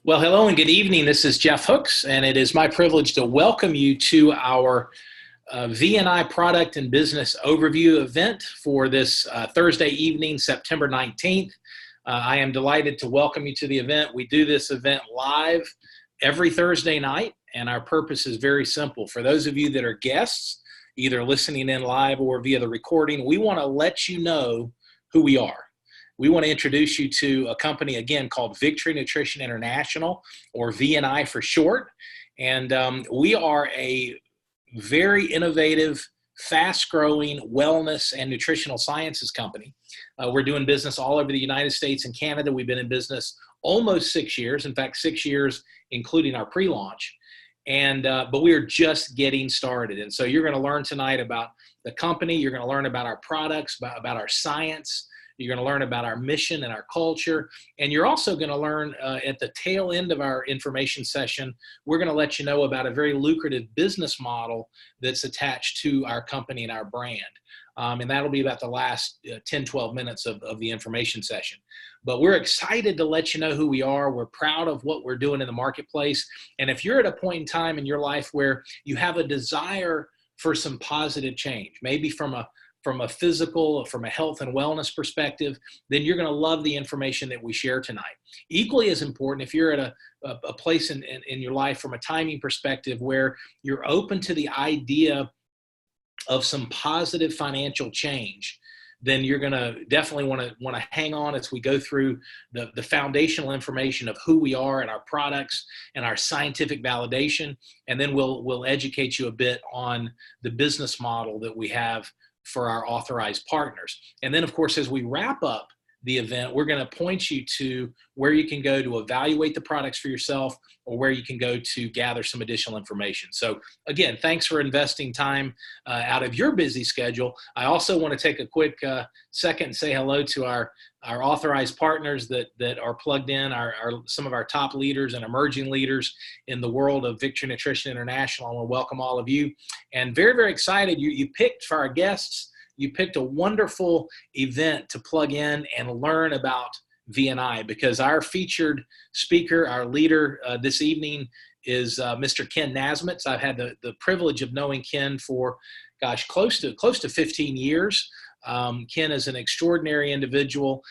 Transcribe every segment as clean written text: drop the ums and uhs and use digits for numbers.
Well, hello and good evening. This is Jeff Hooks, and it is my privilege to welcome you to our V&I Product and Business Overview event for this Thursday evening, September 19th. I am delighted to welcome you to the event. We do this event live every Thursday night, and our purpose is very simple. For those of you that are guests, either listening in live or via the recording, we want to let you know who we are. We want to introduce you to a company, again, called Victory Nutrition International, or V&I for short. And we are a very innovative, fast-growing wellness and nutritional sciences company. We're doing business all over the United States and Canada. We've been in business almost 6 years. In fact, 6 years, including our pre-launch. But we are just getting started. And so you're going to learn tonight about the company. You're going to learn about our products, about our science. You're going to learn about our mission and our culture. And you're also going to learn at the tail end of our information session, we're going to let you know about a very lucrative business model that's attached to our company and our brand. And that'll be about the last 10, 12 minutes of the information session. But we're excited to let you know who we are. We're proud of what we're doing in the marketplace. And if you're at a point in time in your life where you have a desire for some positive change, maybe from a physical, from a health and wellness perspective, then you're going to love the information that we share tonight. Equally as important, if you're at a place in your life from a timing perspective where you're open to the idea of some positive financial change, then you're going to definitely want to hang on as we go through the foundational information of who we are and our products and our scientific validation. And then we'll educate you a bit on the business model that we have for our authorized partners. And then, of course, as we wrap up the event, we're going to point you to where you can go to evaluate the products for yourself or where you can go to gather some additional information. So again, thanks for investing time out of your busy schedule. I also want to take a quick second and say hello to our authorized partners that are plugged in, some of our top leaders and emerging leaders in the world of Victory Nutrition International. I want to welcome all of you, and very, very excited. You picked for our guests, you picked a wonderful event to plug in and learn about V&I, because our featured speaker, our leader this evening is Mr. Ken Nazemetz. I've had the privilege of knowing Ken for, close to 15 years. Ken is an extraordinary individual,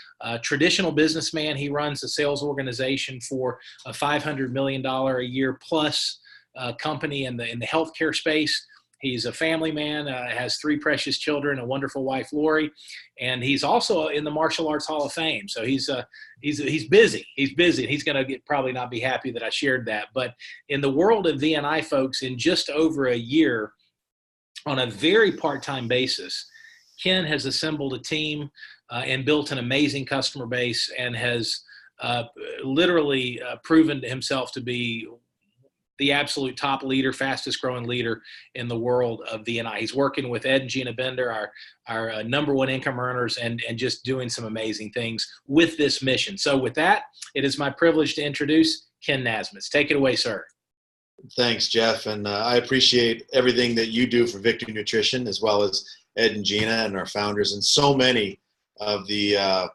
traditional businessman. He runs a sales organization for a $500 million a year plus company in the healthcare space. He's a family man, has 3 precious children, a wonderful wife, Lori, and he's also in the Martial Arts Hall of Fame. So he's busy. He's busy. He's going to probably not be happy that I shared that. But in the world of V&I, folks, in just over a year, on a very part-time basis, Ken has assembled a team and built an amazing customer base, and has literally proven himself to be the absolute top leader, fastest growing leader in the world of V&I. He's working with Ed and Gina Bender, our number one income earners, and just doing some amazing things with this mission. So with that, it is my privilege to introduce Ken Nazemetz. Take it away, sir. Thanks, Jeff. And I appreciate everything that you do for Victory Nutrition, as well as Ed and Gina and our founders, and so many of the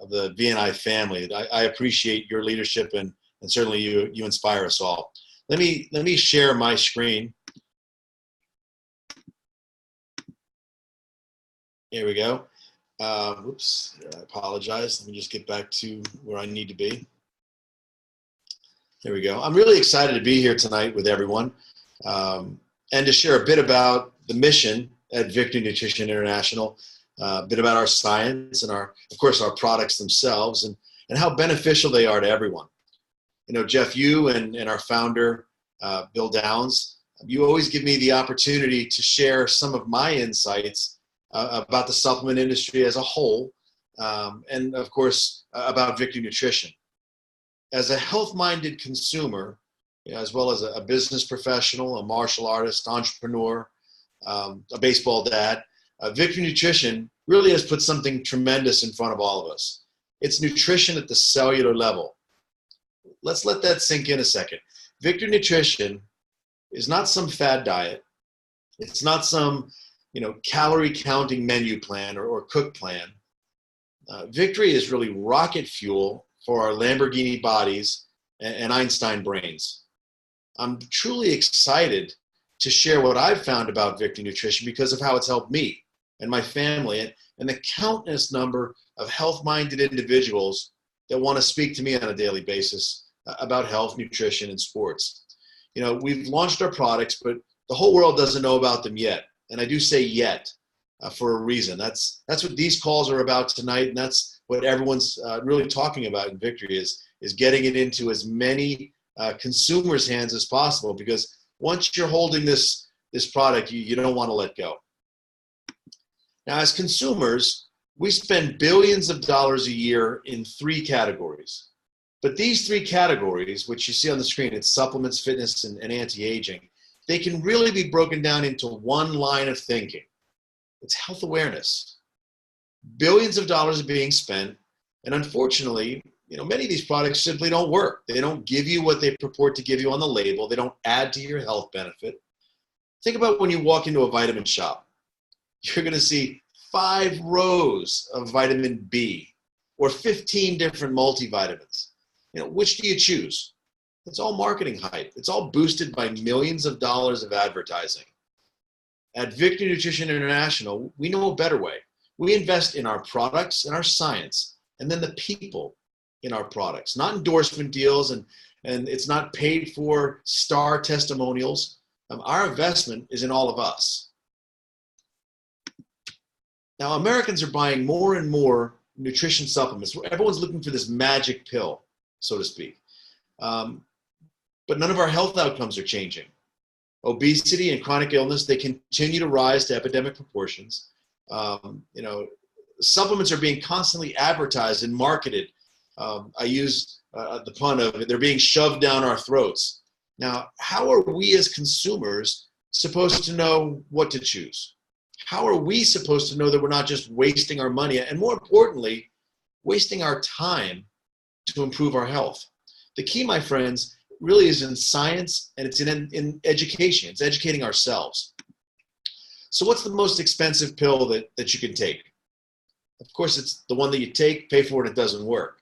V&I family. I appreciate your leadership, and certainly you inspire us all. Let me share my screen. Here we go. Oops, I apologize. Let me just get back to where I need to be. There we go. I'm really excited to be here tonight with everyone, and to share a bit about the mission at Victory Nutrition International, a bit about our science and of course, our products themselves, and how beneficial they are to everyone. You know, Jeff, you and our founder, Bill Downs, you always give me the opportunity to share some of my insights about the supplement industry as a whole, and of course, about Victory Nutrition. As a health-minded consumer, as well as a business professional, a martial artist, entrepreneur, a baseball dad, Victory Nutrition really has put something tremendous in front of all of us. It's nutrition at the cellular level. Let's let that sink in a second. Victory Nutrition is not some fad diet. It's not some, calorie counting menu plan or cook plan. Victory is really rocket fuel for our Lamborghini bodies and Einstein brains. I'm truly excited to share what I've found about Victory Nutrition because of how it's helped me and my family and the countless number of health-minded individuals that want to speak to me on a daily basis about health, nutrition, and sports. You know, we've launched our products, but the whole world doesn't know about them yet. And I do say yet for a reason. That's what these calls are about tonight, and that's what everyone's really talking about in Victory is getting it into as many consumers' hands as possible, because once you're holding this product, you don't want to let go. Now, as consumers, we spend billions of dollars a year in 3 categories. But these 3 categories, which you see on the screen, it's supplements, fitness, and anti-aging, they can really be broken down into one line of thinking. It's health awareness. Billions of dollars are being spent, and unfortunately, many of these products simply don't work. They don't give you what they purport to give you on the label. They don't add to your health benefit. Think about when you walk into a vitamin shop. You're going to see 5 rows of vitamin B or 15 different multivitamins. Which do you choose? It's all marketing hype. It's all boosted by millions of dollars of advertising. At Victory Nutrition International, we know a better way. We invest in our products and our science, and then the people in our products, not endorsement deals, and it's not paid for star testimonials. Our investment is in all of us. Now, Americans are buying more and more nutrition supplements. Everyone's looking for this magic pill, so to speak. But none of our health outcomes are changing. Obesity and chronic illness, they continue to rise to epidemic proportions. Supplements are being constantly advertised and marketed. I use the pun of they're being shoved down our throats. Now, how are we as consumers supposed to know what to choose? How are we supposed to know that we're not just wasting our money and, more importantly, wasting our time to improve our health? The key, my friends, really is in science, and it's in education. It's educating ourselves. So what's the most expensive pill that you can take? Of course, it's the one that you take, pay for it, it doesn't work.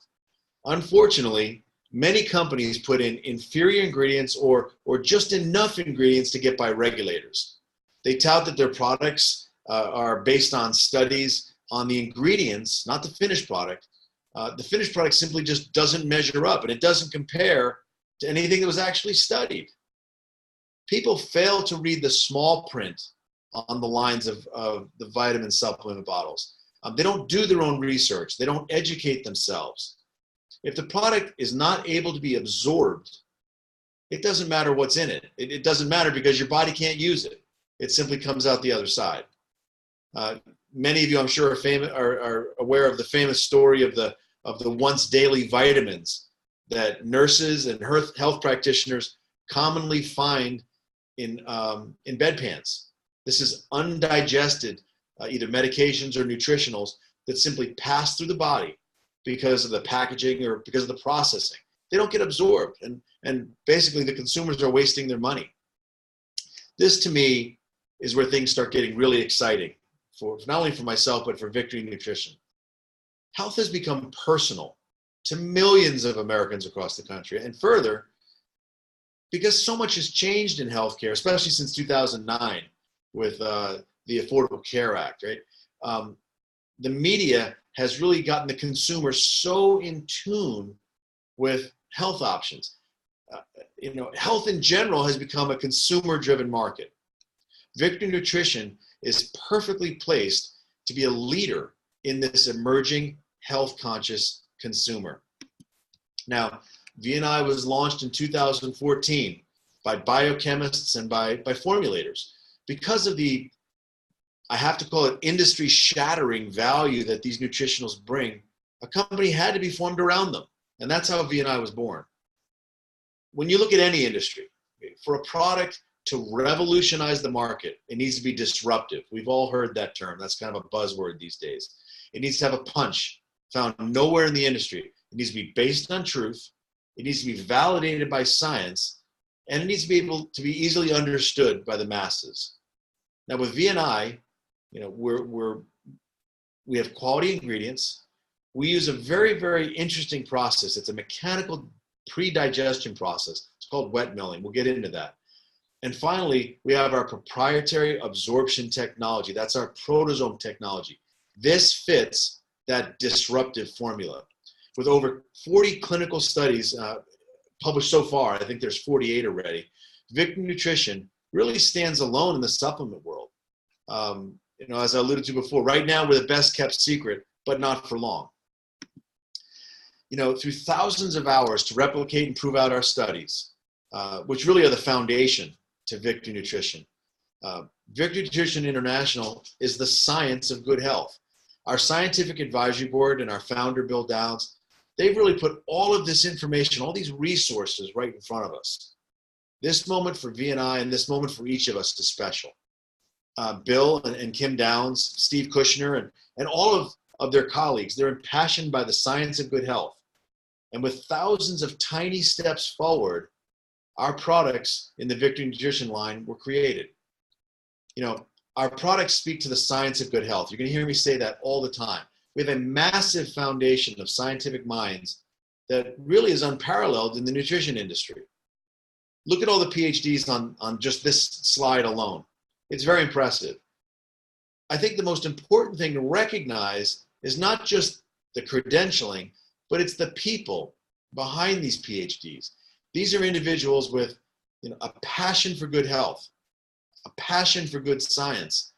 Unfortunately, many companies put in inferior ingredients or just enough ingredients to get by regulators. They tout that their products are based on studies on the ingredients, not the finished product. The finished product simply just doesn't measure up, and it doesn't compare to anything that was actually studied. People fail to read the small print on the lines of the vitamin supplement bottles. They don't do their own research. They don't educate themselves. If the product is not able to be absorbed, it doesn't matter what's in it. It doesn't matter because your body can't use it. It simply comes out the other side. Many of you, I'm sure, are aware of the famous story of the once daily vitamins that nurses and health practitioners commonly find in bedpans. This is undigested, either medications or nutritionals that simply pass through the body because of the packaging or because of the processing. They don't get absorbed, and basically the consumers are wasting their money. This, to me, is where things start getting really exciting, for not only for myself, but for Victory Nutrition. Health has become personal to millions of Americans across the country, and further, because so much has changed in healthcare, especially since 2009 with the Affordable Care Act, right? The media has really gotten the consumer so in tune with health options. Health in general has become a consumer-driven market. Victory Nutrition is perfectly placed to be a leader in this emerging health-conscious consumer. Now, VNI was launched in 2014 by biochemists and by formulators. Because of the, I have to call it, industry-shattering value that these nutritionals bring, a company had to be formed around them. And that's how VNI was born. When you look at any industry, for a product to revolutionize the market, it needs to be disruptive. We've all heard that term. That's kind of a buzzword these days. It needs to have a punch found nowhere in the industry. It needs to be based on truth. It needs to be validated by science, and it needs to be able to be easily understood by the masses. Now with VNI, we have quality ingredients. We use a very, very interesting process. It's a mechanical pre-digestion process. It's called wet milling. We'll get into that. And finally, we have our proprietary absorption technology. That's our proteasome technology. This fits that disruptive formula. With over 40 clinical studies published so far, I think there's 48 already, Victory Nutrition really stands alone in the supplement world. As I alluded to before, right now we're the best kept secret, but not for long. Through thousands of hours to replicate and prove out our studies, which really are the foundation to Victory Nutrition. Victory Nutrition International is the science of good health. Our scientific advisory board and our founder, Bill Downs, they've really put all of this information, all these resources right in front of us. This moment for V&I and this moment for each of us is special. Bill and Kim Downs, Steve Kushner, and all of their colleagues, they're impassioned by the science of good health. And with thousands of tiny steps forward, our products in the Victory Nutrition line were created. Our products speak to the science of good health. You're going to hear me say that all the time. We have a massive foundation of scientific minds that really is unparalleled in the nutrition industry. Look at all the PhDs on just this slide alone. It's very impressive. I think the most important thing to recognize is not just the credentialing, but it's the people behind these PhDs. These are individuals with a passion for good health, a passion for good science,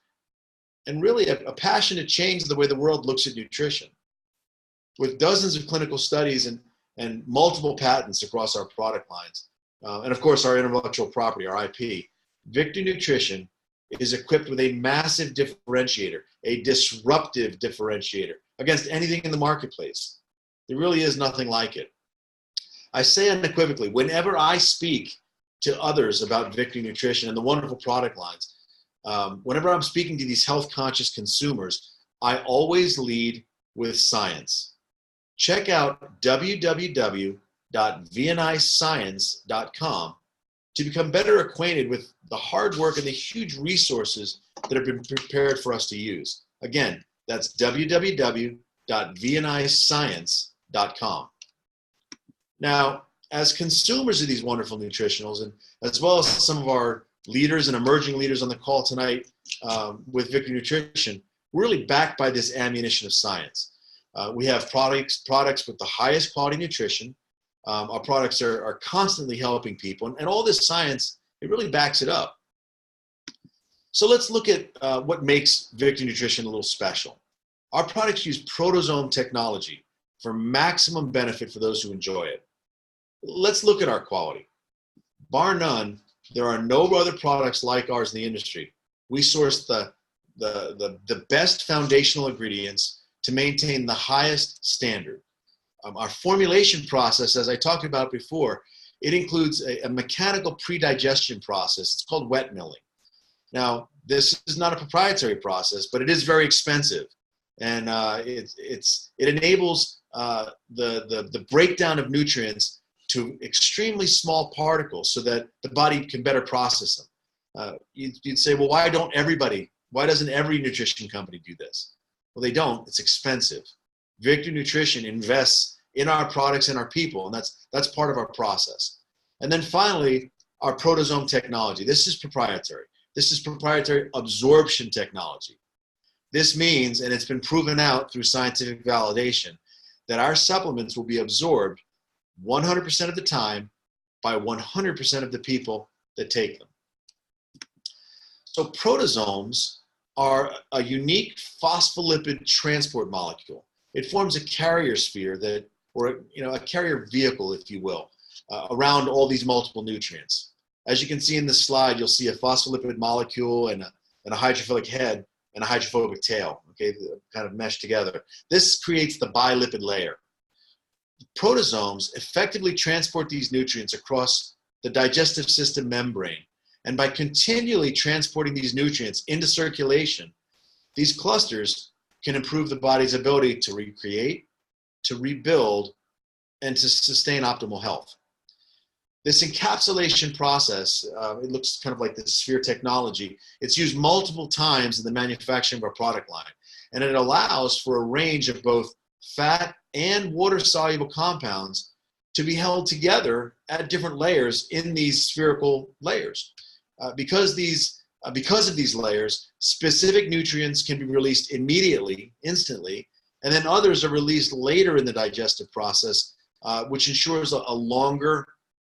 and really a passion to change the way the world looks at nutrition. With dozens of clinical studies and multiple patents across our product lines, and of course our intellectual property, our IP, Victory Nutrition is equipped with a massive differentiator, a disruptive differentiator against anything in the marketplace. There really is nothing like it. I say unequivocally, whenever I speak to others about Victory Nutrition and the wonderful product lines, whenever I'm speaking to these health-conscious consumers, I always lead with science. Check out www.vniscience.com to become better acquainted with the hard work and the huge resources that have been prepared for us to use. Again, that's www.vniscience.com. Now, as consumers of these wonderful nutritionals, and as well as some of our leaders and emerging leaders on the call tonight with Victory Nutrition, we're really backed by this ammunition of science. We have products with the highest quality nutrition. Our products are constantly helping people, and all this science, it really backs it up. So let's look at what makes Victory Nutrition a little special. Our products use proteasome technology for maximum benefit for those who enjoy it. Let's look at our quality. Bar none, there are no other products like ours in the industry. We source the best foundational ingredients to maintain the highest standard. Our formulation process, as I talked about before, it includes a mechanical pre-digestion process. It's called wet milling. Now, this is not a proprietary process, but it is very expensive. And it enables the breakdown of nutrients to extremely small particles so that the body can better process them. You'd say, well, why doesn't every nutrition company do this? Well, they don't. It's expensive. Victory Nutrition invests in our products and our people, and that's part of our process. And then finally, our proteasome technology. This is proprietary. This is proprietary absorption technology. This means, and it's been proven out through scientific validation, that our supplements will be absorbed 100% of the time by 100% of the people that take them. So proteasomes are a unique phospholipid transport molecule. It forms a carrier sphere or a carrier vehicle, if you will, around all these multiple nutrients. As you can see in this slide, you'll see a phospholipid molecule and a hydrophilic head and a hydrophobic tail, okay, kind of meshed together. This creates the bilipid layer. Proteasomes effectively transport these nutrients across the digestive system membrane. And by continually transporting these nutrients into circulation, these clusters can improve the body's ability to recreate, to rebuild, and to sustain optimal health. This encapsulation process, it looks kind of like the sphere technology. It's used multiple times in the manufacturing of our product line. And it allows for a range of both fat and water-soluble compounds to be held together at different layers in these spherical layers. Because of these layers, specific nutrients can be released immediately, instantly, and then others are released later in the digestive process, which ensures a longer,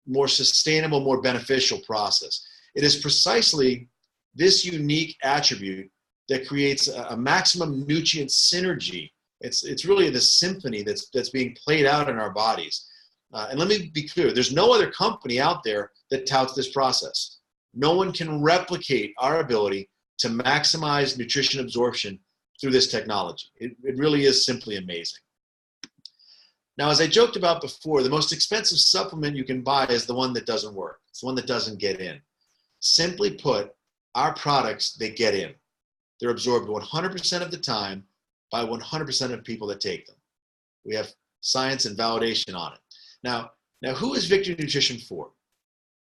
more sustainable, more beneficial process. It is precisely this unique attribute that creates a maximum nutrient synergy. It's really the symphony that's being played out in our bodies. And let me be clear, there's no other company out there that touts this process. No one can replicate our ability to maximize nutrition absorption through this technology. It really is simply amazing. Now, as I joked about before, the most expensive supplement you can buy is the one that doesn't work. It's the one that doesn't get in. Simply put, our products, they get in. They're absorbed 100% of the time by 100% of people that take them. We have science and validation on it. Now who is Victory Nutrition for?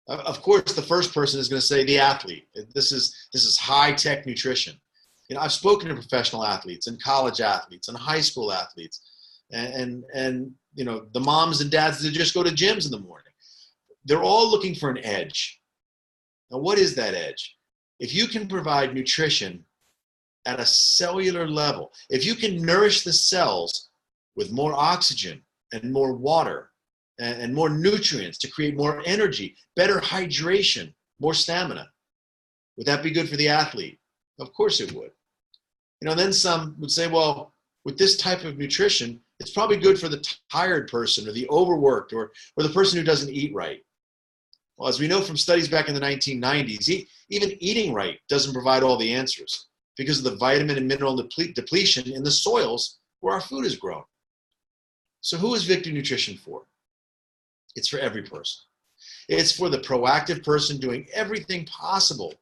Of course, the first person is going to say the athlete. This is high-tech nutrition. I've spoken to professional athletes and college athletes and high school athletes and the moms and dads that just go to gyms in the morning. They're all looking for an edge. Now, what is that edge? If you can provide nutrition at a cellular level, if you can nourish the cells with more oxygen and more water and more nutrients to create more energy, better hydration, more stamina, would that be good for the athlete? Of course it would. Then some would say, well, with this type of nutrition, it's probably good for the tired person or the overworked or the person who doesn't eat right. Well, as we know from studies back in the 1990s, even eating right doesn't provide all the answers because of the vitamin and mineral depletion in the soils where our food is grown. So who is Victory Nutrition for? It's for every person. It's for the proactive person doing everything possible,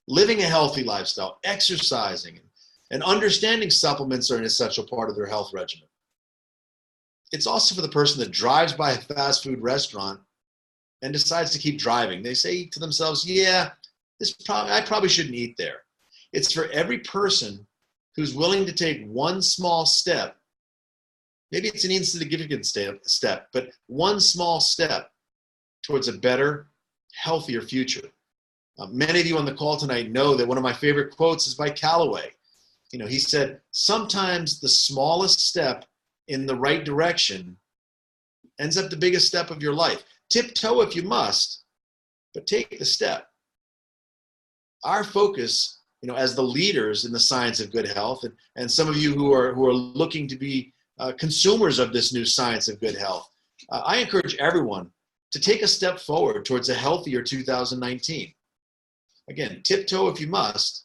living a healthy lifestyle, exercising, and understanding supplements are an essential part of their health regimen. It's also for the person that drives by a fast food restaurant and decides to keep driving. They say to themselves, yeah, I probably shouldn't eat there. It's for every person who's willing to take one small step. Maybe it's an insignificant step, but one small step towards a better, healthier future. Many of you on the call tonight know that one of my favorite quotes is by Callaway. He said, sometimes the smallest step in the right direction ends up the biggest step of your life. Tiptoe if you must, but take the step. Our focus, as the leaders in the science of good health, and some of you who are looking to be consumers of this new science of good health, I encourage everyone to take a step forward towards a healthier 2019. Again, tiptoe if you must,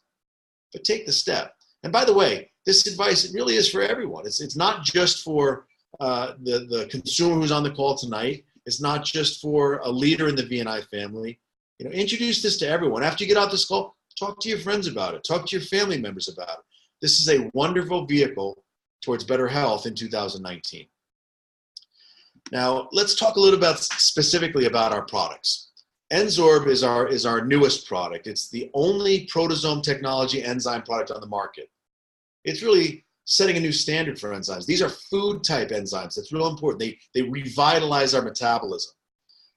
but take the step. And by the way, this advice, it really is for everyone. It's not just for the consumer who's on the call tonight. It's not just for a leader in the V&I family. Introduce this to everyone. After you get out this call, talk to your friends about it. Talk to your family members about it. This is a wonderful vehicle towards better health in 2019. Now, let's talk a little bit specifically about our products. Enzorb is our newest product. It's the only proteasome technology enzyme product on the market. It's really setting a new standard for enzymes. These are food type enzymes. That's real important. They revitalize our metabolism.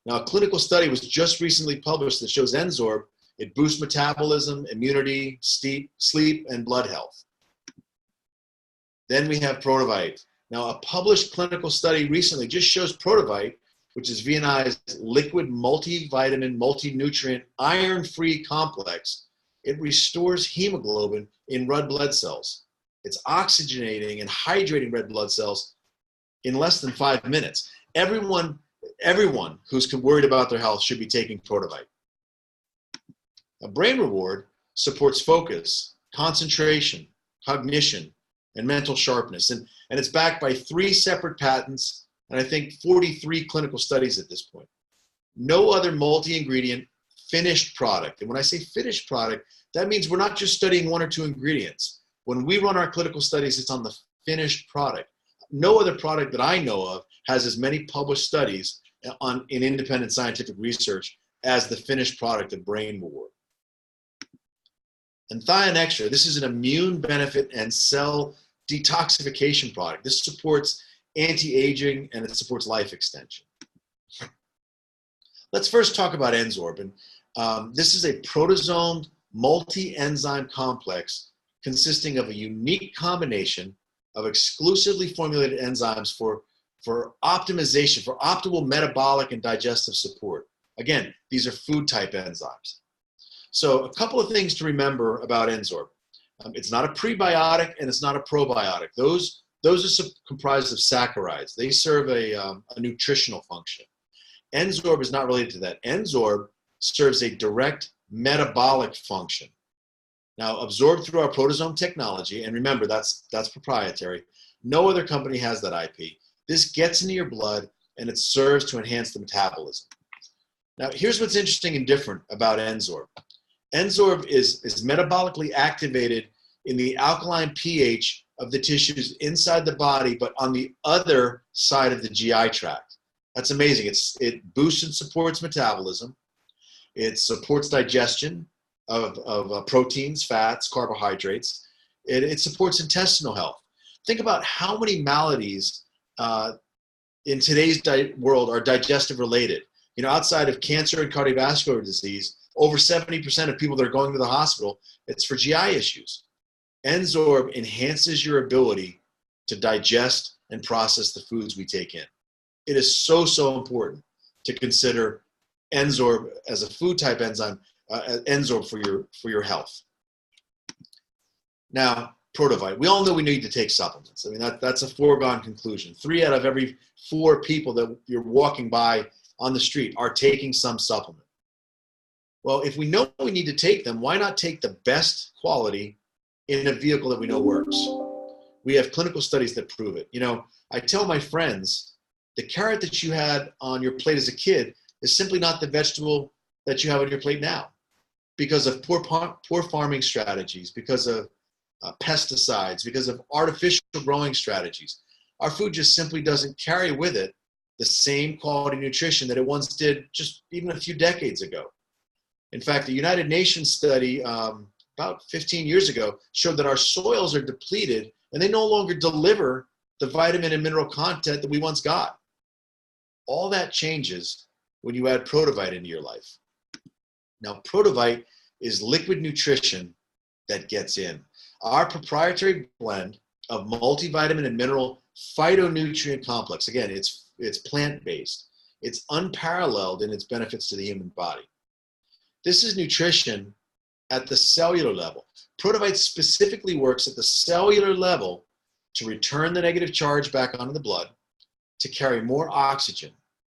Now, a clinical study was just recently published that shows Enzorb, it boosts metabolism, immunity, sleep, and blood health. Then we have Protavite. Now, a published clinical study recently just shows Protavite, which is V&I's liquid multivitamin, multi-nutrient, iron-free complex. It restores hemoglobin in red blood cells. It's oxygenating and hydrating red blood cells in less than 5 minutes. Everyone who's worried about their health should be taking Protavite. A Brain Reward supports focus, concentration, cognition, and mental sharpness. And it's backed by 3 separate patents and I think 43 clinical studies at this point. No other multi-ingredient finished product. And when I say finished product, that means we're not just studying 1 or 2 ingredients. When we run our clinical studies, it's on the finished product. No other product that I know of has as many published studies in independent scientific research as the finished product of Brain Reward. And Thion Extra, this is an immune benefit and cell detoxification product. This supports anti-aging and it supports life extension. Let's first talk about Enzorb. And this is a protozomed multi-enzyme complex consisting of a unique combination of exclusively formulated enzymes for optimization, for optimal metabolic and digestive support. Again, these are food type enzymes. So a couple of things to remember about Enzorb. It's not a prebiotic and it's not a probiotic. Those are comprised of saccharides. They serve a nutritional function. Enzorb is not related to that. Enzorb serves a direct metabolic function. Now, absorbed through our proteasome technology, and remember, that's proprietary. No other company has that IP. This gets into your blood, and it serves to enhance the metabolism. Now, here's what's interesting and different about Enzorb. Enzorb is metabolically activated in the alkaline pH of the tissues inside the body, but on the other side of the GI tract. That's amazing. It boosts and supports metabolism. It supports digestion of proteins, fats, carbohydrates. It supports intestinal health. Think about how many maladies in today's world are digestive related. Outside of cancer and cardiovascular disease, over 70% of people that are going to the hospital, it's for GI issues. Enzorb enhances your ability to digest and process the foods we take in. It is so important to consider Enzorb as a food type enzyme, Enzorb for your health. Now, Protovite. We all know we need to take supplements. I mean, that's a foregone conclusion. 3 out of every 4 people that you're walking by on the street are taking some supplement. Well, if we know we need to take them, why not take the best quality in a vehicle that we know works? We have clinical studies that prove it. I tell my friends, the carrot that you had on your plate as a kid is simply not the vegetable that you have on your plate now because of poor farming strategies, because of pesticides, because of artificial growing strategies. Our food just simply doesn't carry with it the same quality nutrition that it once did just even a few decades ago. In fact, the United Nations study about 15 years ago showed that our soils are depleted and they no longer deliver the vitamin and mineral content that we once got. All that changes when you add Protovite into your life. Now, Protovite is liquid nutrition that gets in. Our proprietary blend of multivitamin and mineral phytonutrient complex, again, it's plant-based. It's unparalleled in its benefits to the human body. This is nutrition at the cellular level. Protovite specifically works at the cellular level to return the negative charge back onto the blood, to carry more oxygen,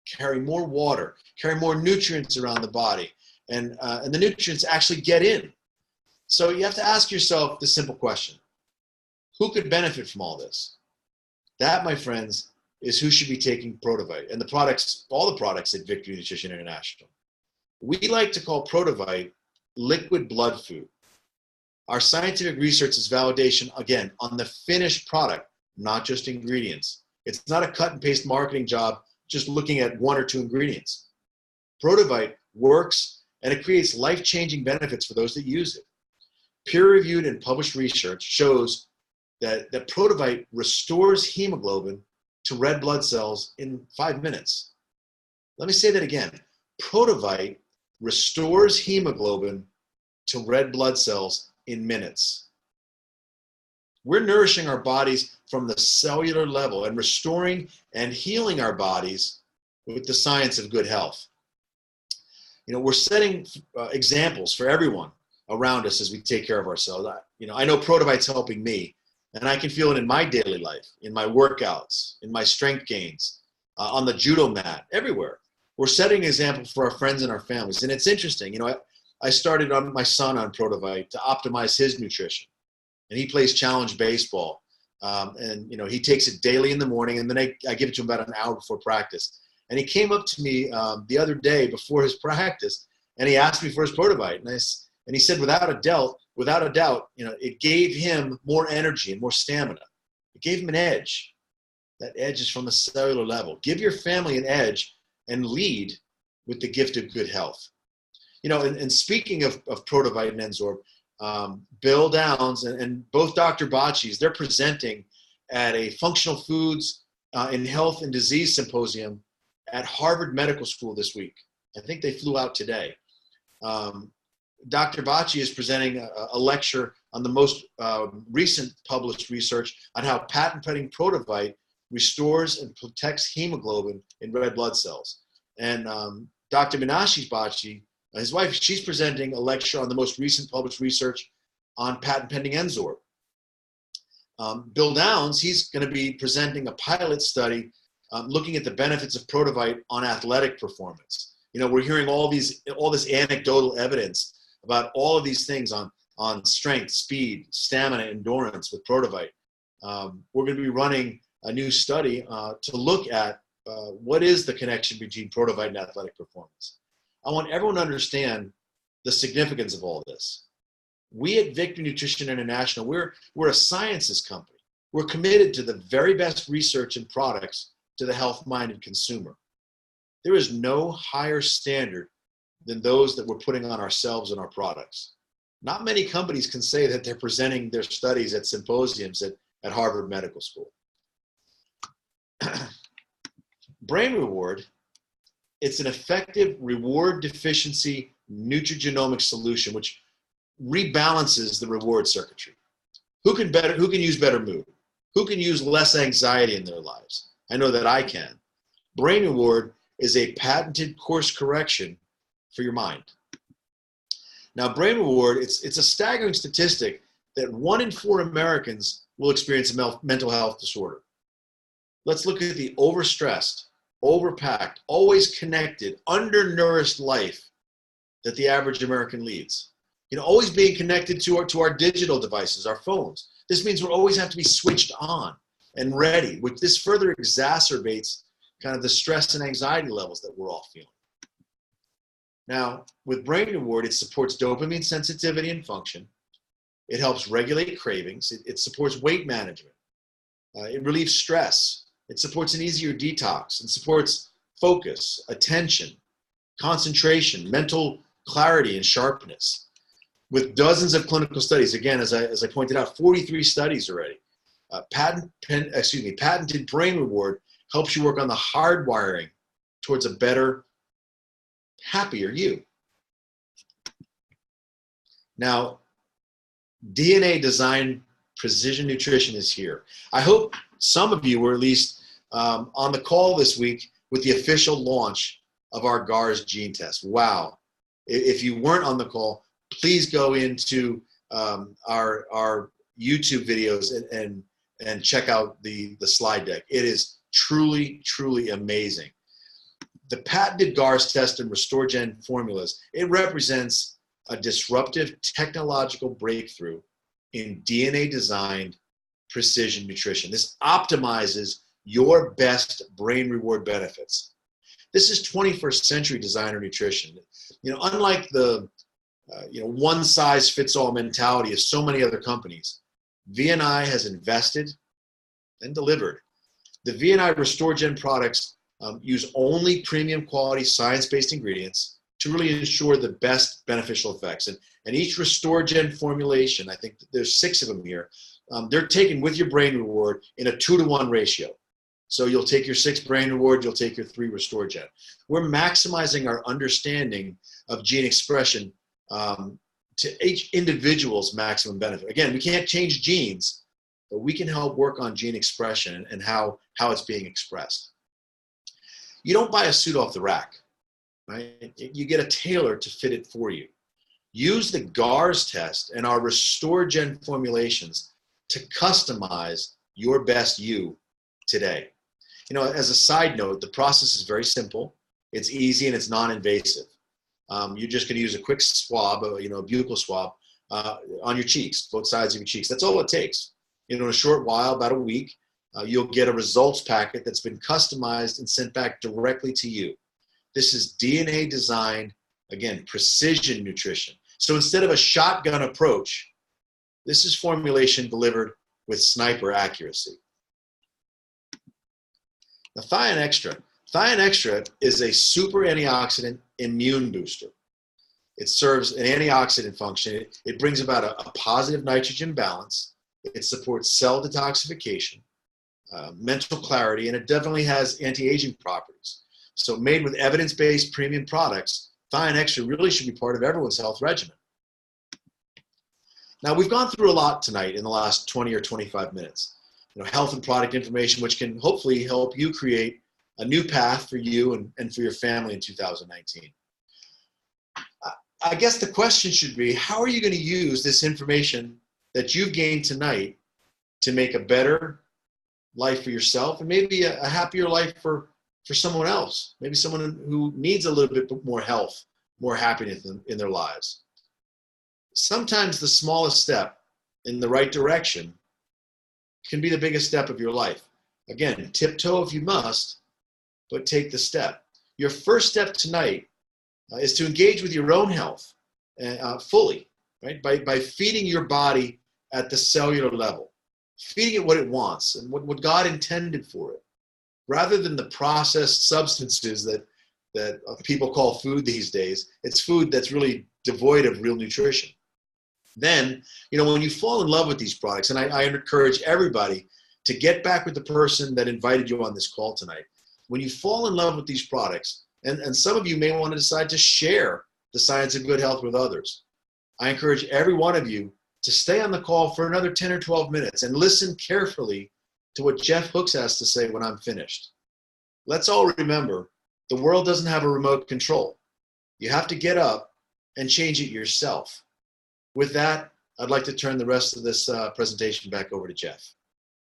carry more water, carry more nutrients around the body, and the nutrients actually get in. So you have to ask yourself the simple question: who could benefit from all this? That, my friends, is who should be taking Protovite and all the products at Victory Nutrition International. We like to call Protovite liquid blood food. Our scientific research is validation, again, on the finished product, not just ingredients. It's not a cut and paste marketing job just looking at 1 or 2 ingredients. Protovite works and it creates life-changing benefits for those that use it. Peer-reviewed and published research shows that Protovite restores hemoglobin to red blood cells in 5 minutes. Let me say that again. Protovite restores hemoglobin to red blood cells in minutes. We're nourishing our bodies from the cellular level and restoring and healing our bodies with the science of good health. We're setting examples for everyone around us as we take care of ourselves. I know Protovite's helping me, and I can feel it in my daily life, in my workouts, in my strength gains, on the judo mat, everywhere. We're setting an example for our friends and our families. And it's interesting, I started on my son on Protovite to optimize his nutrition. And he plays challenge baseball. And he takes it daily in the morning, and then I give it to him about an hour before practice. And he came up to me the other day before his practice, and he asked me for his Protovite. And he said, without a doubt, it gave him more energy and more stamina. It gave him an edge. That edge is from the cellular level. Give your family an edge and lead with the gift of good health. And speaking of Protovite and Enzorb, Bill Downs and both Dr. Bocci's, they're presenting at a functional foods in health and disease symposium at Harvard Medical School this week. I think they flew out today. Dr. Bacci is presenting a lecture on the most recent published research on how patent-pending Protovite restores and protects hemoglobin in red blood cells. And Dr. Minashi Bacci, his wife, she's presenting a lecture on the most recent published research on patent-pending Enzor. Bill Downs, he's going to be presenting a pilot study looking at the benefits of Protovite on athletic performance. You know, we're hearing all this anecdotal evidence about all of these things on strength, speed, stamina, endurance with Protovite. We're going to be running a new study to look at what is the connection between Protovite and athletic performance. I want everyone to understand the significance of all this. We at Victory Nutrition International, we're a sciences company. We're committed to the very best research and products to the health-minded consumer. There is no higher standard than those that we're putting on ourselves and our products. Not many companies can say that they're presenting their studies at symposiums at Harvard Medical School. Brain Reward, it's an effective reward deficiency nutrigenomic solution which rebalances the reward circuitry. Who can use better mood? Who can use less anxiety in their lives? I know that I can. Brain Reward is a patented course correction for your mind. Now, Brain Reward, it's a staggering statistic that 1 in 4 Americans will experience a mental health disorder. Let's look at the overstressed, overpacked, always connected, undernourished life that the average American leads. You know, always being connected to our digital devices, our phones. This means we always have to be switched on and ready, which this further exacerbates kind of the stress and anxiety levels that we're all feeling. Now, with Brain Reward, it supports dopamine sensitivity and function. It helps regulate cravings. It supports weight management. It relieves stress. It supports an easier detox and supports focus, attention, concentration, mental clarity, and sharpness. With dozens of clinical studies, again, as I pointed out, 43 studies already. Patented Brain Reward helps you work on the hardwiring towards a better, happier you. Now, DNA Design Precision Nutrition is here. I hope some of you were at least on the call this week with the official launch of our GARS gene test. Wow. If you weren't on the call, please go into our YouTube videos and check out the slide deck. It is truly, truly amazing. The patented GARS test and RestoreGen formulas, it represents a disruptive technological breakthrough in DNA-designed precision nutrition. This optimizes your best brain reward benefits. This is 21st century designer nutrition. You know, unlike the one-size-fits-all mentality of so many other companies, V&I has invested and delivered. The V&I RestoreGen products use only premium quality science-based ingredients to really ensure the best beneficial effects. And each RestoreGen formulation, I think there's 6 of them here, they're taken with your Brain Reward in a 2-to-1 ratio. So you'll take your 6 Brain Reward, you'll take your 3 RestoreGen. We're maximizing our understanding of gene expression to each individual's maximum benefit. Again, we can't change genes, but we can help work on gene expression and how it's being expressed. You don't buy a suit off the rack, right? You get a tailor to fit it for you. Use the GARS test and our RestoreGen formulations to customize your best you today. You know, as a side note, the process is very simple. It's easy and it's non-invasive. You're just going to use a quick swab, a buccal swab, on your cheeks, both sides of your cheeks. That's all it takes. In a short while, about a week, you'll get a results packet that's been customized and sent back directly to you. This is DNA designed, again, precision nutrition. So instead of a shotgun approach, this is formulation delivered with sniper accuracy. Now, Thion Extra. Thion Extra is a super antioxidant immune booster. It serves an antioxidant function. It brings about a positive nitrogen balance. It supports cell detoxification, mental clarity, and it definitely has anti-aging properties. So made with evidence-based premium products, Thion Extra really should be part of everyone's health regimen. Now, we've gone through a lot tonight in the last 20 or 25 minutes. Health and product information, which can hopefully help you create a new path for you and for your family in 2019. I guess the question should be, how are you going to use this information that you've gained tonight to make a better life for yourself and maybe a happier life for someone else, maybe someone who needs a little bit more health, more happiness in their lives. Sometimes the smallest step in the right direction can be the biggest step of your life. Again, tiptoe if you must, but take the step. Your first step tonight is to engage with your own health fully, right? By feeding your body at the cellular level, feeding it what it wants and what God intended for it, rather than the processed substances that people call food these days. It's food that's really devoid of real nutrition. Then, when you fall in love with these products, and I encourage everybody to get back with the person that invited you on this call tonight. When you fall in love with these products, and some of you may want to decide to share the science of good health with others, I encourage every one of you to stay on the call for another 10 or 12 minutes and listen carefully to what Jeff Hooks has to say when I'm finished. Let's all remember, the world doesn't have a remote control. You have to get up and change it yourself. With that, I'd like to turn the rest of this presentation back over to Jeff.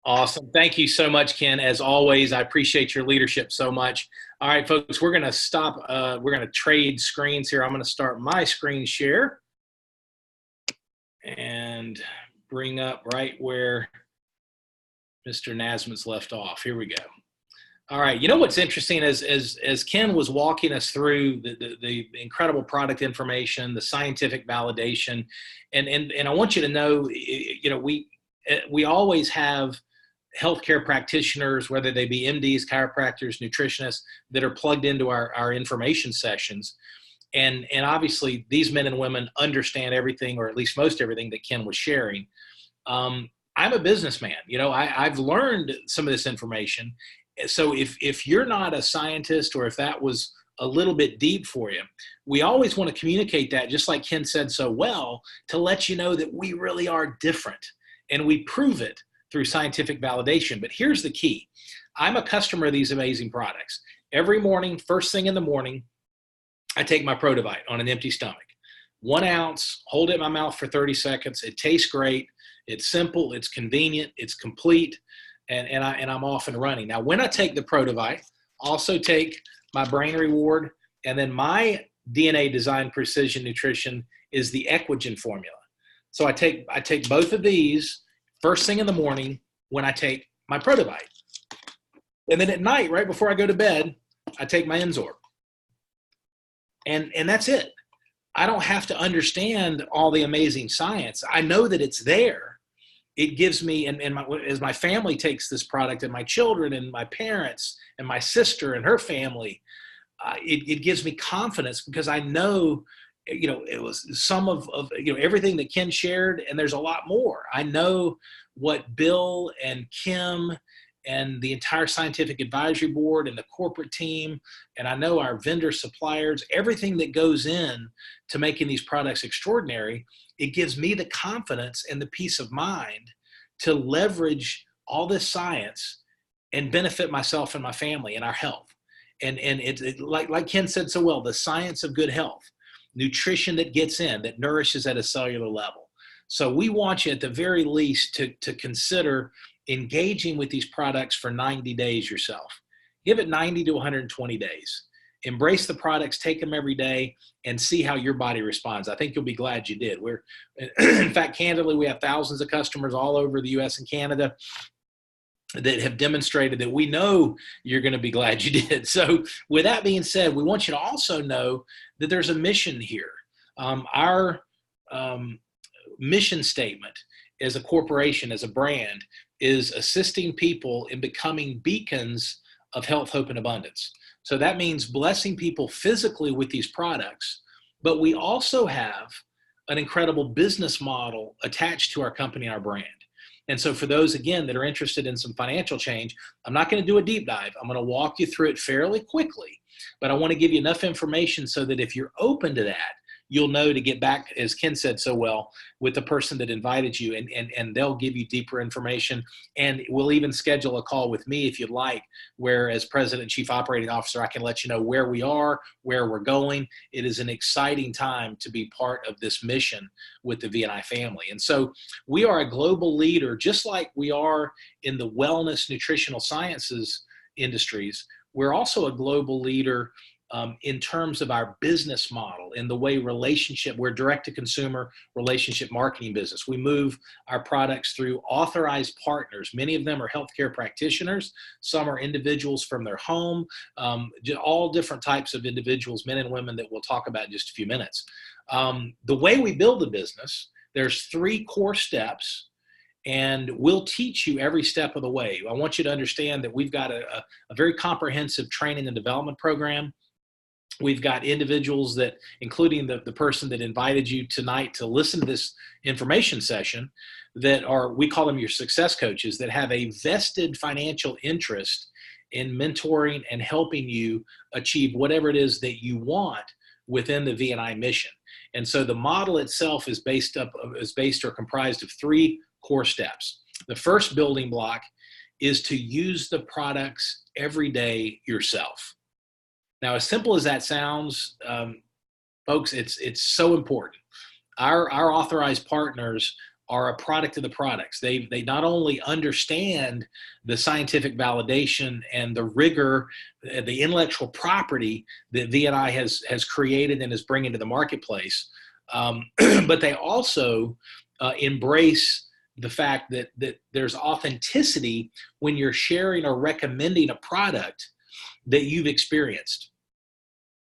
Awesome. Thank you so much, Ken. As always, I appreciate your leadership so much. All right, folks, we're going to stop. We're going to trade screens here. I'm going to start my screen share and bring up right where Mr. Nazemetz left off. Here we go. All right. What's interesting as Ken was walking us through the incredible product information, the scientific validation, and I want you to know, we always have healthcare practitioners, whether they be MDs, chiropractors, nutritionists, that are plugged into our information sessions. And obviously these men and women understand everything, or at least most everything that Ken was sharing. I'm a businessman. I've learned some of this information. So if you're not a scientist, or if that was a little bit deep for you, we always want to communicate that, just like Ken said so well, to let you know that we really are different, and we prove it through scientific validation. But here's the key. I'm a customer of these amazing products. Every morning, first thing in the morning, I take my Protovite on an empty stomach. 1 ounce, hold it in my mouth for 30 seconds. It tastes great. It's simple. It's convenient. It's complete. And I'm off and running. Now, when I take the Protovite, also take my Brain Reward, and then my DNA Design Precision Nutrition is the Equigen formula. So I take both of these first thing in the morning when I take my Protovite. And then at night, right before I go to bed, I take my Enzorb. And that's it. I don't have to understand all the amazing science. I know that it's there. It gives me, as my family takes this product, and my children and my parents and my sister and her family, it gives me confidence, because I know, it was some of everything that Ken shared, and there's a lot more. I know what Bill and Kim and the entire scientific advisory board and the corporate team, and I know our vendor suppliers, everything that goes in to making these products extraordinary. It gives me the confidence and the peace of mind to leverage all this science and benefit myself and my family and our health. And it's like Ken said so well, the science of good health, nutrition that gets in, that nourishes at a cellular level. So we want you at the very least to consider engaging with these products for 90 days yourself. Give it 90 to 120 days. Embrace the products, take them every day, and see how your body responds. I think you'll be glad you did. In fact, candidly, we have thousands of customers all over the US and Canada that have demonstrated that we know you're going to be glad you did. So with that being said, we want you to also know that there's a mission here. Our mission statement as a corporation, as a brand, is assisting people in becoming beacons of health, hope, and abundance. So that means blessing people physically with these products, but we also have an incredible business model attached to our company and our brand. And so for those, again, that are interested in some financial change, I'm not going to do a deep dive. I'm going to walk you through it fairly quickly, but I want to give you enough information so that if you're open to that, you'll know to get back, as Ken said so well, with the person that invited you, and they'll give you deeper information. And we'll even schedule a call with me if you'd like, where as President and Chief Operating Officer, I can let you know where we are, where we're going. It is an exciting time to be part of this mission with the V&I family. And so we are a global leader, just like we are in the wellness, nutritional sciences industries. We're also a global leader in terms of our business model, in the way we're direct-to-consumer relationship marketing business. We move our products through authorized partners. Many of them are healthcare practitioners. Some are individuals from their home, all different types of individuals, men and women, that we'll talk about in just a few minutes. The way we build a business, there's 3 core steps, and we'll teach you every step of the way. I want you to understand that we've got a very comprehensive training and development program. We've got individuals that, including the person that invited you tonight to listen to this information session, that are, we call them your success coaches, that have a vested financial interest in mentoring and helping you achieve whatever it is that you want within the V&I mission. And so the model itself is based or comprised of 3 core steps. The first building block is to use the products every day yourself. Now, as simple as that sounds, folks, it's so important. Our authorized partners are a product of the products. They not only understand the scientific validation and the rigor, the intellectual property that V&I has created and is bringing to the marketplace, but they also embrace the fact that there's authenticity when you're sharing or recommending a product that you've experienced.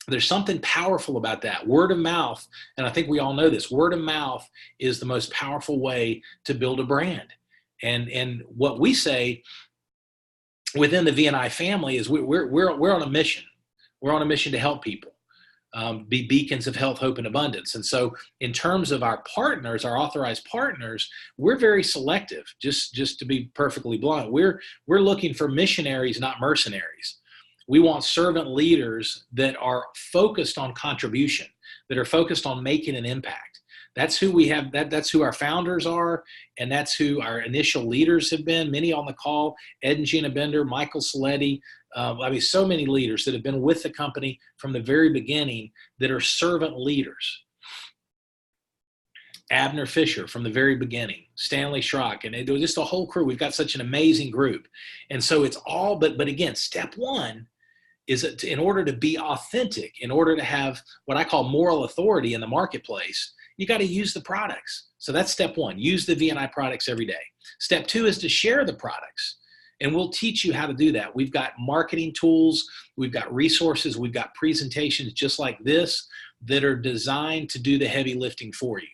There's something powerful about that. Word of mouth, and I think we all know this, word of mouth is the most powerful way to build a brand. And what we say within the V&I family is we're on a mission. We're on a mission to help people be beacons of health, hope, and abundance. And so in terms of our partners, our authorized partners, we're very selective, just to be perfectly blunt. We're looking for missionaries, not mercenaries. We want servant leaders that are focused on contribution, that are focused on making an impact. That's who we have. That's who our founders are, and that's who our initial leaders have been. Many on the call: Ed and Gina Bender, Michael Saletti. So many leaders that have been with the company from the very beginning that are servant leaders. Abner Fisher from the very beginning, Stanley Schrock, and it was just a whole crew. We've got such an amazing group, and so it's all. But again, step one is that in order to be authentic, in order to have what I call moral authority in the marketplace, you got to use the products. So that's step one, use the V&I products every day. Step two is to share the products. And we'll teach you how to do that. We've got marketing tools, we've got resources, we've got presentations just like this that are designed to do the heavy lifting for you.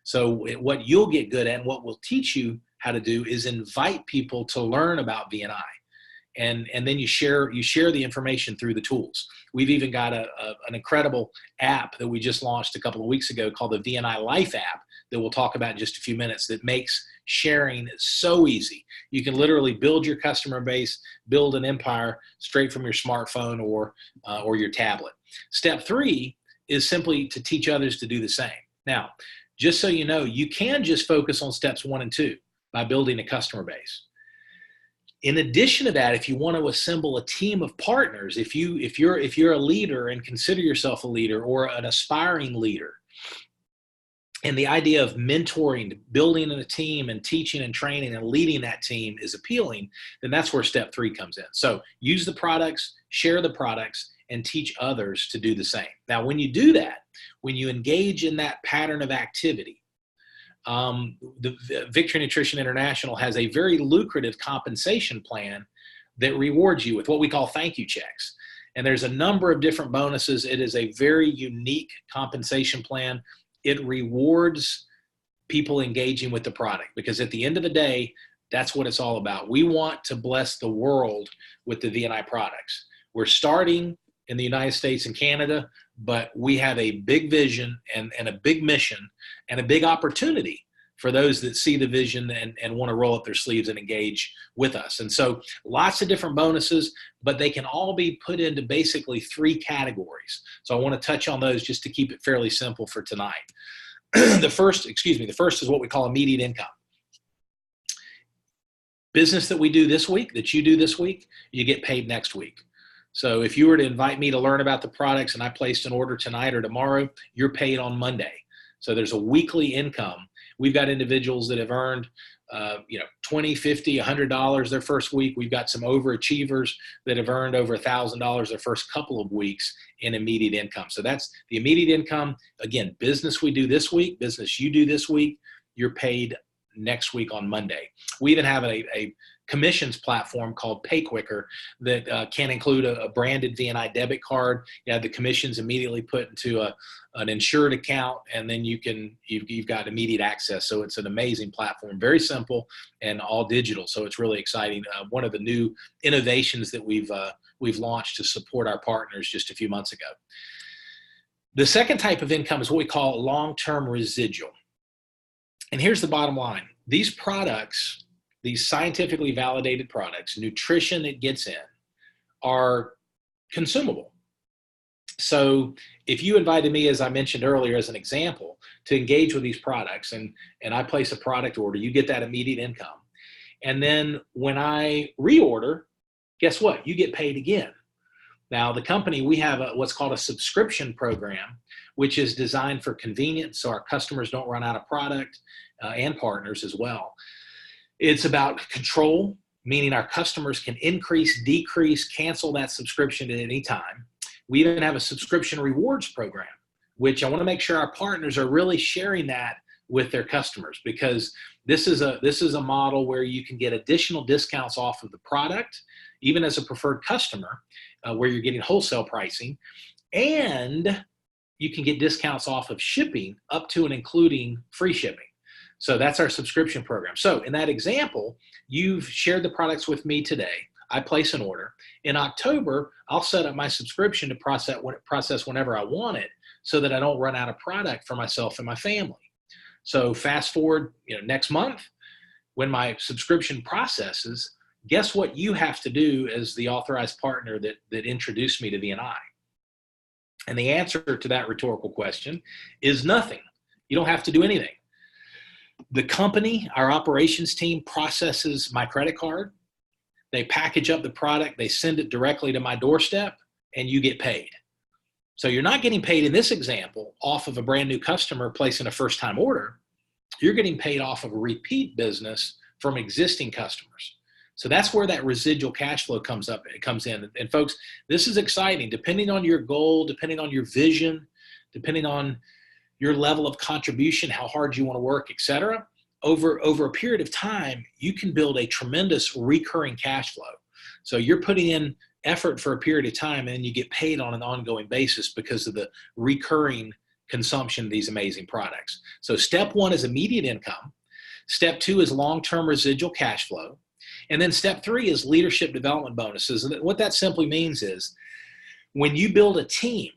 So what you'll get good at and what we'll teach you how to do is invite people to learn about V&I. And then you share the information through the tools. We've even got an incredible app that we just launched a couple of weeks ago called the V&I Life app that we'll talk about in just a few minutes, that makes sharing so easy. You can literally build your customer base, build an empire straight from your smartphone or your tablet. Step three is simply to teach others to do the same. Now, just so you know, you can just focus on steps 1 and 2 by building a customer base. In addition to that, if you want to assemble a team of partners, if you're a leader and consider yourself a leader or an aspiring leader, and the idea of mentoring, building a team and teaching and training and leading that team is appealing, then that's where step 3 comes in. So use the products, share the products, and teach others to do the same. Now, when you do that, when you engage in that pattern of activity, the Victory Nutrition International has a very lucrative compensation plan that rewards you with what we call thank you checks. And there's a number of different bonuses. It is a very unique compensation plan. It rewards people engaging with the product, because at the end of the day, that's what it's all about. We want to bless the world with the V&I products. We're starting in the United States and Canada, but we have a big vision and a big mission and a big opportunity for those that see the vision and want to roll up their sleeves and engage with us. And so lots of different bonuses, but they can all be put into basically 3 categories. So I want to touch on those just to keep it fairly simple for tonight. The first is what we call immediate income. Business that we do this week, that you do this week, you get paid next week. So if you were to invite me to learn about the products and I placed an order tonight or tomorrow, you're paid on Monday. So there's a weekly income. We've got individuals that have earned $20, $50, $100 their first week. We've got some overachievers that have earned over $1,000 their first couple of weeks in immediate income. So that's the immediate income. Again, business we do this week, business you do this week, you're paid next week on Monday. We even have a commissions platform called Pay Quicker that can include a branded V&I debit card. You have the commissions immediately put into an insured account, and then you've got immediate access. So it's an amazing platform, very simple and all digital. So it's really exciting. One of the new innovations that we've launched to support our partners just a few months ago. The second type of income is what we call long-term residual. And here's the bottom line. These products, these scientifically validated products, nutrition it gets in, are consumable. So if you invited me, as I mentioned earlier, as an example, to engage with these products, and I place a product order, you get that immediate income. And then when I reorder, guess what? You get paid again. Now, the company, we have what's called a subscription program, which is designed for convenience so our customers don't run out of product, and partners as well. It's about control, meaning our customers can increase, decrease, cancel that subscription at any time. We even have a subscription rewards program, which I want to make sure our partners are really sharing that with their customers, because this is a model where you can get additional discounts off of the product, even as a preferred customer, where you're getting wholesale pricing, and you can get discounts off of shipping up to and including free shipping. So that's our subscription program. So in that example, you've shared the products with me today. I place an order. In October, I'll set up my subscription to process whenever I want it, so that I don't run out of product for myself and my family. So fast forward, next month, when my subscription processes, guess what you have to do as the authorized partner that introduced me to V&I? And the answer to that rhetorical question is nothing. You don't have to do anything. The company, our operations team, processes my credit card. They package up the product. They send it directly to my doorstep, and you get paid. So you're not getting paid in this example off of a brand new customer placing a first-time order. You're getting paid off of a repeat business from existing customers. So that's where that residual cash flow comes in. And folks, this is exciting. Depending on your goal, depending on your vision, depending on your level of contribution, how hard you want to work, et cetera, over a period of time, you can build a tremendous recurring cash flow. So you're putting in effort for a period of time, and then you get paid on an ongoing basis because of the recurring consumption of these amazing products. So step 1 is immediate income. Step 2 is long-term residual cash flow. And then step 3 is leadership development bonuses. And what that simply means is when you build a team,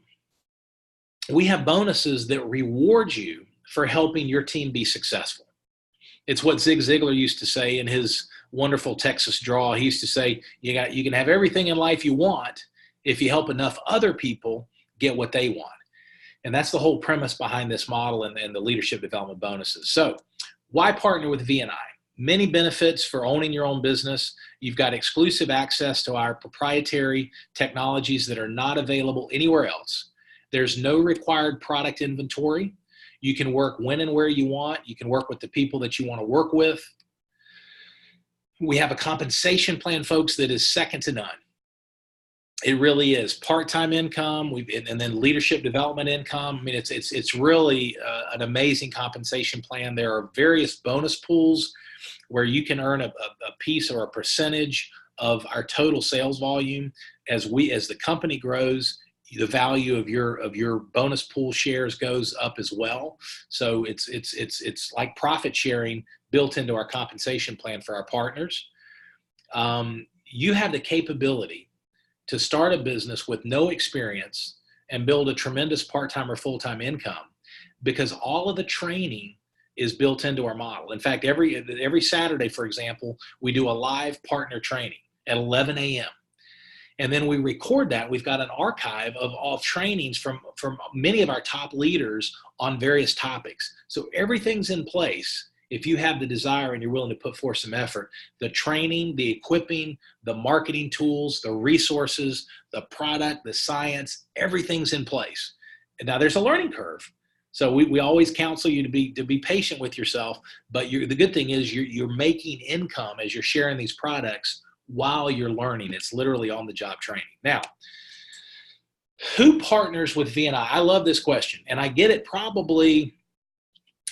we have bonuses that reward you for helping your team be successful. It's what Zig Ziglar used to say in his wonderful Texas drawl. He used to say, you can have everything in life you want if you help enough other people get what they want. And that's the whole premise behind this model and the leadership development bonuses. So why partner with V&I? Many benefits for owning your own business. You've got exclusive access to our proprietary technologies that are not available anywhere else. There's no required product inventory. You can work when and where you want. You can work with the people that you want to work with. We have a compensation plan, folks, that is second to none. It really is part-time income, and then leadership development income. I mean, it's really an amazing compensation plan. There are various bonus pools where you can earn a piece or a percentage of our total sales volume. As the company grows, the value of your bonus pool shares goes up as well. So it's like profit sharing built into our compensation plan for our partners. You have the capability to start a business with no experience and build a tremendous part-time or full-time income, because all of the training is built into our model. In fact, every Saturday, for example, we do a live partner training at 11 a.m. And then we record that. We've got an archive of all trainings from many of our top leaders on various topics. So everything's in place. If you have the desire and you're willing to put forth some effort, the training, the equipping, the marketing tools, the resources, the product, the science, everything's in place. And now there's a learning curve. So we always counsel you to be patient with yourself. But the good thing is you're making income as you're sharing these products while you're learning. It's literally on-the-job training. Now, who partners with VNI? I love this question, and I get it probably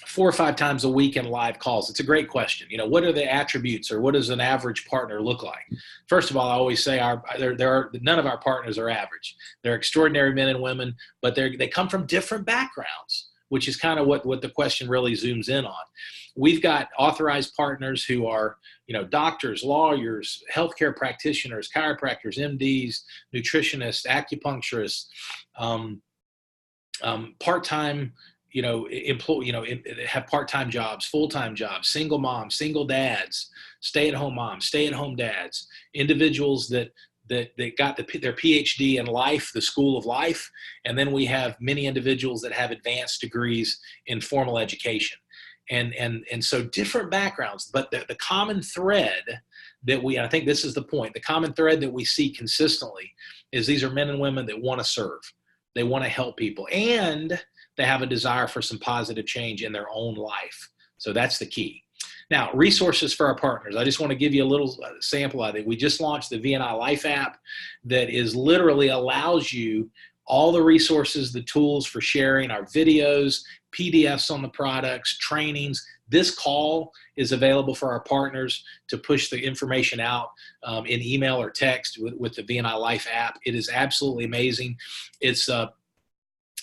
4 or 5 times a week in live calls. It's a great question. What are the attributes, or what does an average partner look like? First of all, I always say none of our partners are average. They're extraordinary men and women, but they come from different backgrounds, which is kind of what the question really zooms in on. We've got authorized partners who are, doctors, lawyers, healthcare practitioners, chiropractors, MDs, nutritionists, acupuncturists, part-time, have part-time jobs, full-time jobs, single moms, single dads, stay-at-home moms, stay-at-home dads, individuals that got their PhD in life, the school of life. And then we have many individuals that have advanced degrees in formal education. And so different backgrounds, but the common thread I think this is the point, the common thread that we see consistently is these are men and women that want to serve. They want to help people, and they have a desire for some positive change in their own life. So that's the key. Now, resources for our partners. I just want to give you a little sample of it. We just launched the VNI Life app that is literally allows you all the resources, the tools for sharing our videos, PDFs on the products, trainings. This call is available for our partners to push the information out in email or text with the VNI Life app. It is absolutely amazing. It's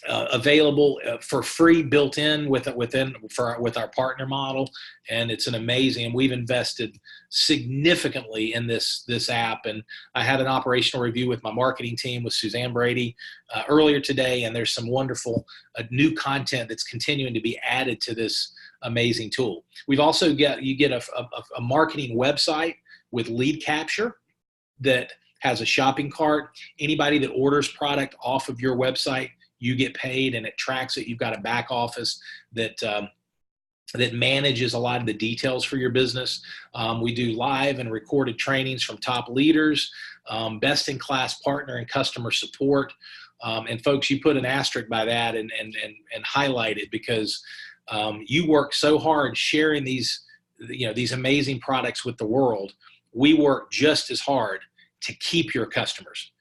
available for free, built in with our partner model, and it's an amazing. And we've invested significantly in this app. And I had an operational review with my marketing team with Suzanne Brady earlier today, and there's some wonderful new content that's continuing to be added to this amazing tool. We've also you get a marketing website with lead capture that has a shopping cart. Anybody that orders product off of your website, you get paid, and it tracks it. You've got a back office that manages a lot of the details for your business. We do live and recorded trainings from top leaders, best-in-class partner and customer support. And folks, you put an asterisk by that and highlight it, because you work so hard sharing these amazing products with the world. We work just as hard to keep your customers.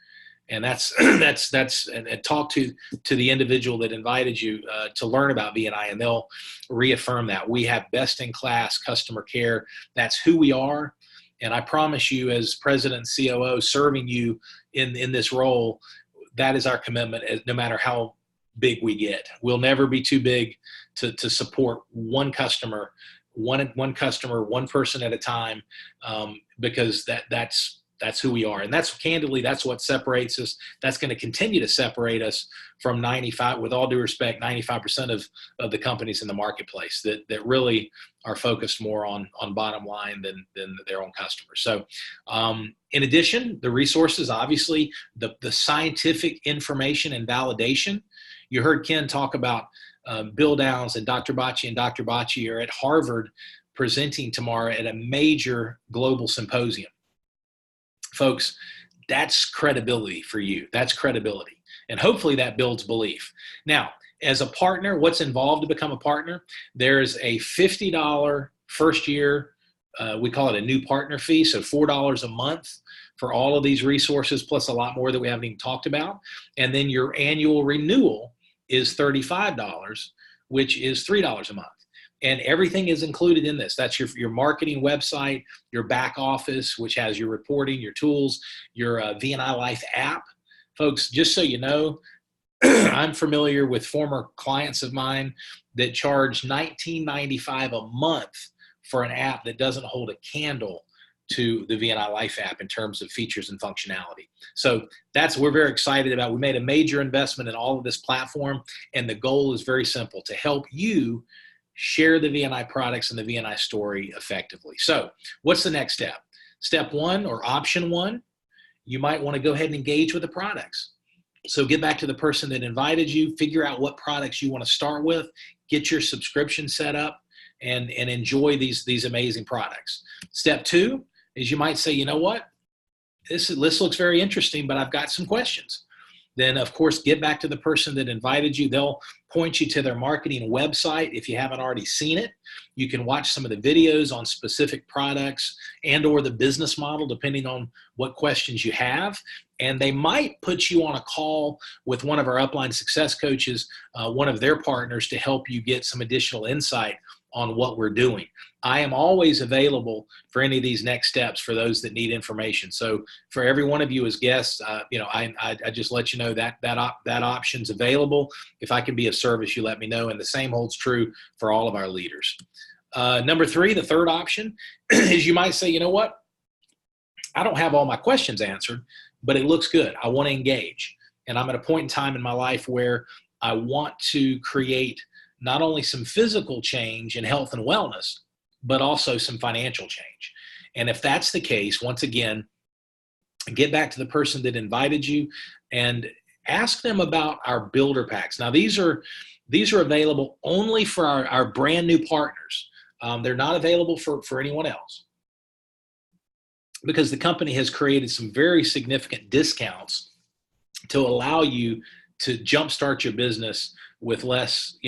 And that's and talk to the individual that invited you to learn about VNI, and they'll reaffirm that. We have best-in-class customer care. That's who we are. And I promise you, as president and COO serving you in this role, that is our commitment, no matter how big we get. We'll never be too big to support one customer, one person at a time, because that's who we are. And that's what separates us. That's going to continue to separate us from 95, with all due respect, 95% of the companies in the marketplace that really are focused more on bottom line than their own customers. So in addition, the resources, obviously, the scientific information and validation. You heard Ken talk about Bill Downs and Dr. Bacci are at Harvard presenting tomorrow at a major global symposium. Folks, that's credibility for you. That's credibility. And hopefully that builds belief. Now, as a partner, what's involved to become a partner? There's a $50 first year, we call it a new partner fee, so $4 a month for all of these resources, plus a lot more that we haven't even talked about. And then your annual renewal is $35, which is $3 a month. And everything is included in this. That's your marketing website, your back office, which has your reporting, your tools, your VNI Life app. Folks, just so you know, I'm familiar with former clients of mine that charge $19.95 a month for an app that doesn't hold a candle to the VNI Life app in terms of features and functionality. So we're very excited about. We made a major investment in all of this platform, and the goal is very simple: to help you share the VNI products and the VNI story effectively. So what's the next step? Step one, or option one, you might want to go ahead and engage with the products. So get back to the person that invited you, figure out what products you want to start with, get your subscription set up, and enjoy these amazing products. Step two is you might say, you know what, this looks very interesting, but I've got some questions. Then, of course, get back to the person that invited you. They'll point you to their marketing website if you haven't already seen it. You can watch some of the videos on specific products and or the business model, depending on what questions you have. And they might put you on a call with one of our upline success coaches, one of their partners, to help you get some additional insight on what we're doing. I am always available for any of these next steps for those that need information. So for every one of you as guests, I just let you know that option's available. If I can be of service, you let me know. And the same holds true for all of our leaders. Number three, the third option is you might say, you know what? I don't have all my questions answered, but it looks good. I want to engage. And I'm at a point in time in my life where I want to create not only some physical change in health and wellness, but also some financial change. And if that's the case, once again, get back to the person that invited you and ask them about our builder packs. Now, these are available only for our brand new partners. They're not available for anyone else, because the company has created some very significant discounts to allow you to jumpstart your business with less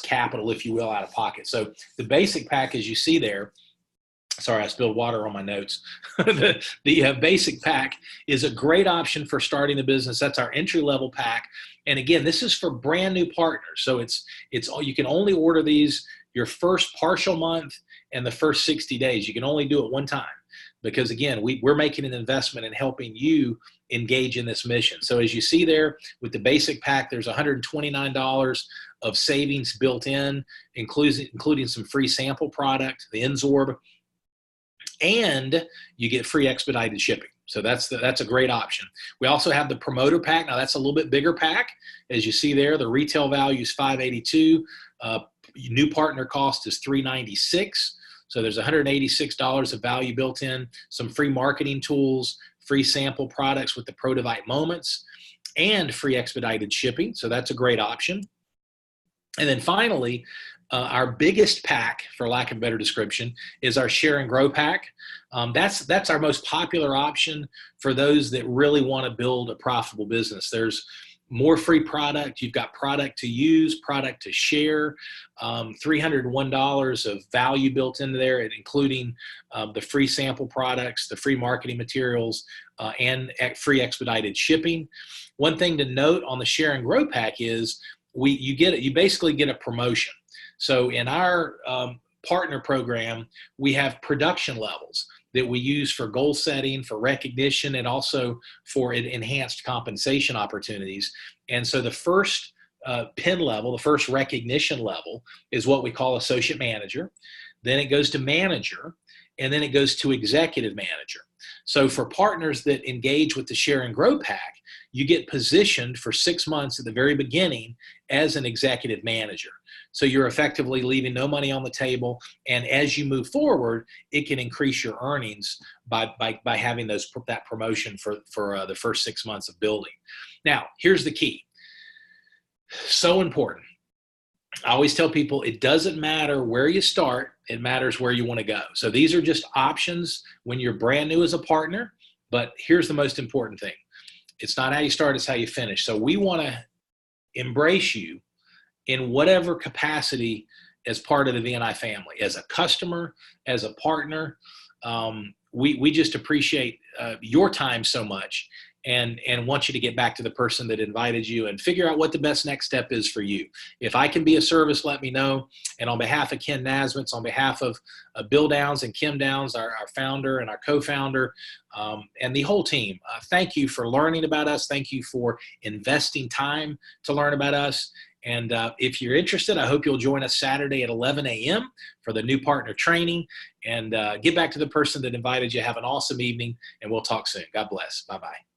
capital, if you will, out of pocket. So the basic pack, as you see there, sorry, I spilled water on my notes. the basic pack is a great option for starting the business. That's our entry-level pack. And again, this is for brand new partners. So it's you can only order these your first partial month and the first 60 days. You can only do it one time, because again, we're making an investment in helping you engage in this mission. So as you see there with the basic pack, there's $129 of savings built in, including some free sample product, the Enzorb, and you get free expedited shipping. So that's a great option. We also have the promoter pack. Now that's a little bit bigger pack. As you see there, the retail value is $582. New partner cost is $396. So there's $186 of value built in, some free marketing tools, free sample products with the ProDivite Moments, and free expedited shipping. So that's a great option. And then finally, our biggest pack, for lack of a better description, is our Share and Grow pack. That's our most popular option for those that really want to build a profitable business. There's more free product. You've got product to use, product to share, $301 of value built into there, including the free sample products, the free marketing materials, and free expedited shipping. One thing to note on the Share and Grow pack is you basically get a promotion. So in our partner program, we have production levels that we use for goal setting, for recognition, and also for enhanced compensation opportunities. And so the first PIN level, the first recognition level, is what we call associate manager. Then it goes to manager, and then it goes to executive manager. So for partners that engage with the Share and Grow pack, you get positioned for 6 months at the very beginning as an executive manager. So you're effectively leaving no money on the table. And as you move forward, it can increase your earnings by having that promotion for the first 6 months of building. Now, here's the key. So important. I always tell people it doesn't matter where you start, it matters where you want to go. So these are just options when you're brand new as a partner, but here's the most important thing. It's not how you start, it's how you finish. So we want to embrace you in whatever capacity as part of the VNI family, as a customer, as a partner. We just appreciate your time so much, and want you to get back to the person that invited you and figure out what the best next step is for you. If I can be of service, let me know. And on behalf of Ken Nazemetz, on behalf of Bill Downs and Kim Downs, our founder and our co-founder, and the whole team, thank you for learning about us. Thank you for investing time to learn about us. And if you're interested, I hope you'll join us Saturday at 11 a.m. for the new partner training. And get back to the person that invited you. Have an awesome evening, and we'll talk soon. God bless. Bye-bye.